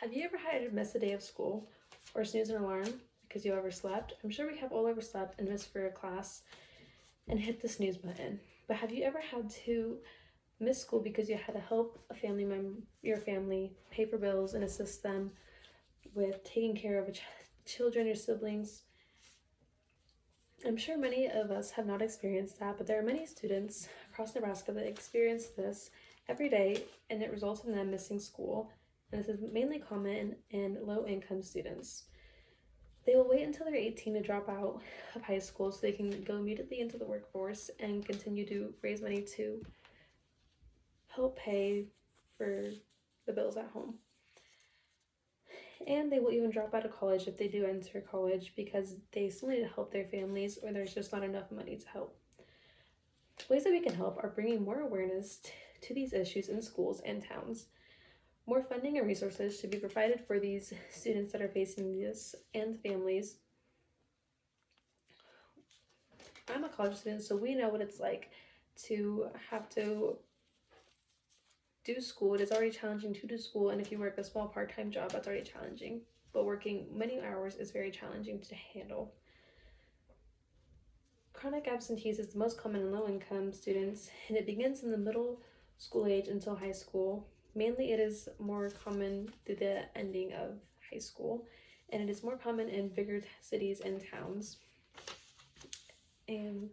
Have you ever had to miss a day of school or snooze an alarm because you overslept? I'm sure we have all overslept and missed for a class and hit the snooze button. But have you ever had to miss school because you had to help a family member, your family, pay for bills and assist them with taking care of children, your siblings? I'm sure many of us have not experienced that, but there are many students across Nebraska that experience this every day, and it results in them missing school. And this is mainly common in low-income students. They will wait until they're 18 to drop out of high school so they can go immediately into the workforce and continue to raise money to help pay for the bills at home. And they will even drop out of college if they do enter college because they still need to help their families or there's just not enough money to help. Ways that we can help are bringing more awareness to these issues in schools and towns. More funding and resources should be provided for these students that are facing this and families. I'm a college student, so we know what it's like to have to do school. It is already challenging to do school, and if you work a small part-time job, that's already challenging. But working many hours is very challenging to handle. Chronic absenteeism is the most common in low-income students, and it begins in the middle school age until high school. Mainly, it is more common through the ending of high school, and it is more common in bigger cities and towns. And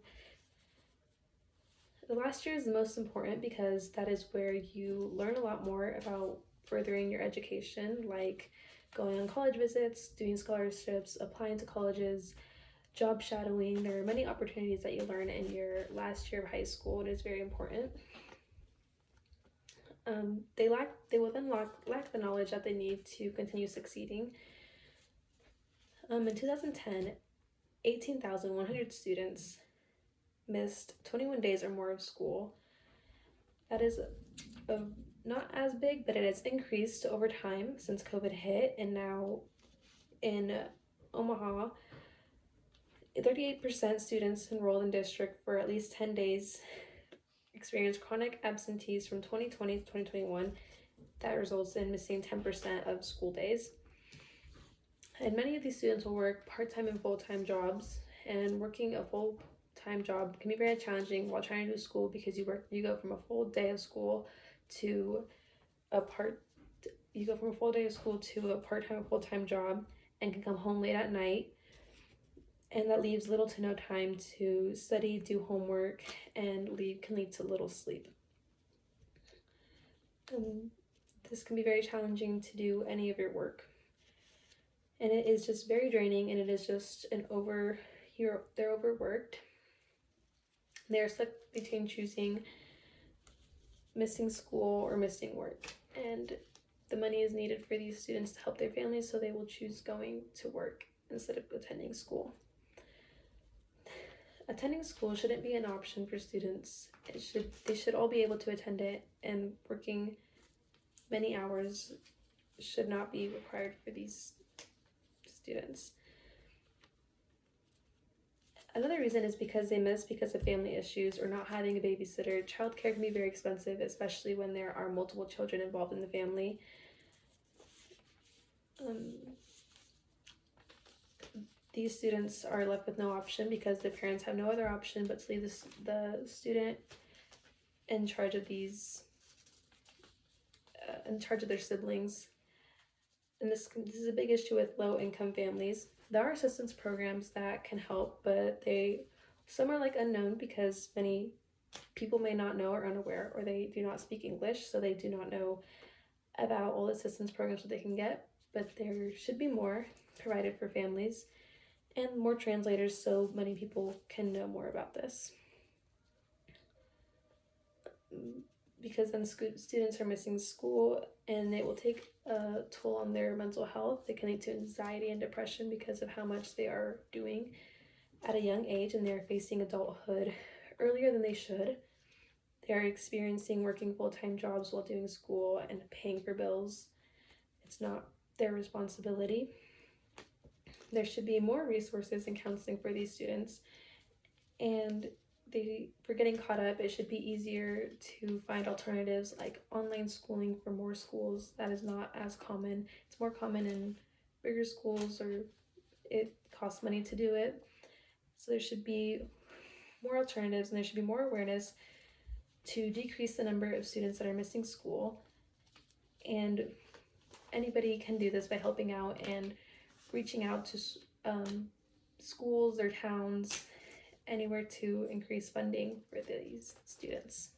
the last year is the most important because that is where you learn a lot more about furthering your education, like going on college visits, doing scholarships, applying to colleges, job shadowing. There are many opportunities that you learn in your last year of high school. It is very important. They will then lack the knowledge that they need to continue succeeding. In 2010, 18,100 students missed 21 days or more of school. That is not as big, but it has increased over time since COVID hit, and now in Omaha, 38% students enrolled in district for at least 10 days experienced chronic absentees from 2020 to 2021. That results in missing 10% of school days. And many of these students will work part-time and full-time jobs, and working a full-time job can be very challenging while trying to do school because you go from a full day of school to a part-time full-time job and can come home late at night, and that leaves little to no time to study, do homework, and can lead to little sleep. This can be very challenging to do any of your work, and it is just very draining, and it is just they're overworked. They're stuck between choosing missing school or missing work, and the money is needed for these students to help their families, so they will choose going to work instead of attending school. Attending school shouldn't be an option for students. They should all be able to attend it, and working many hours should not be required for these students. Another reason is because they miss because of family issues or not having a babysitter. Childcare can be very expensive, especially when there are multiple children involved in the family. These students are left with no option because their parents have no other option but to leave the student in charge of their siblings. And this is a big issue with low-income families. There are assistance programs that can help, but some are unknown because many people may not know or unaware, or they do not speak English, so they do not know about all the assistance programs that they can get. But there should be more provided for families and more translators so many people can know more about this. Because then students are missing school, and it will take a toll on their mental health. It can lead to anxiety and depression because of how much they are doing at a young age, and they're facing adulthood earlier than they should. They're experiencing working full-time jobs while doing school and paying for bills. It's not their responsibility. There should be more resources and counseling for these students, and for getting caught up, it should be easier to find alternatives like online schooling for more schools. That is not as common. It's more common in bigger schools, or it costs money to do it. So there should be more alternatives, and there should be more awareness to decrease the number of students that are missing school. And anybody can do this by helping out and reaching out to schools or towns, anywhere to increase funding for these students.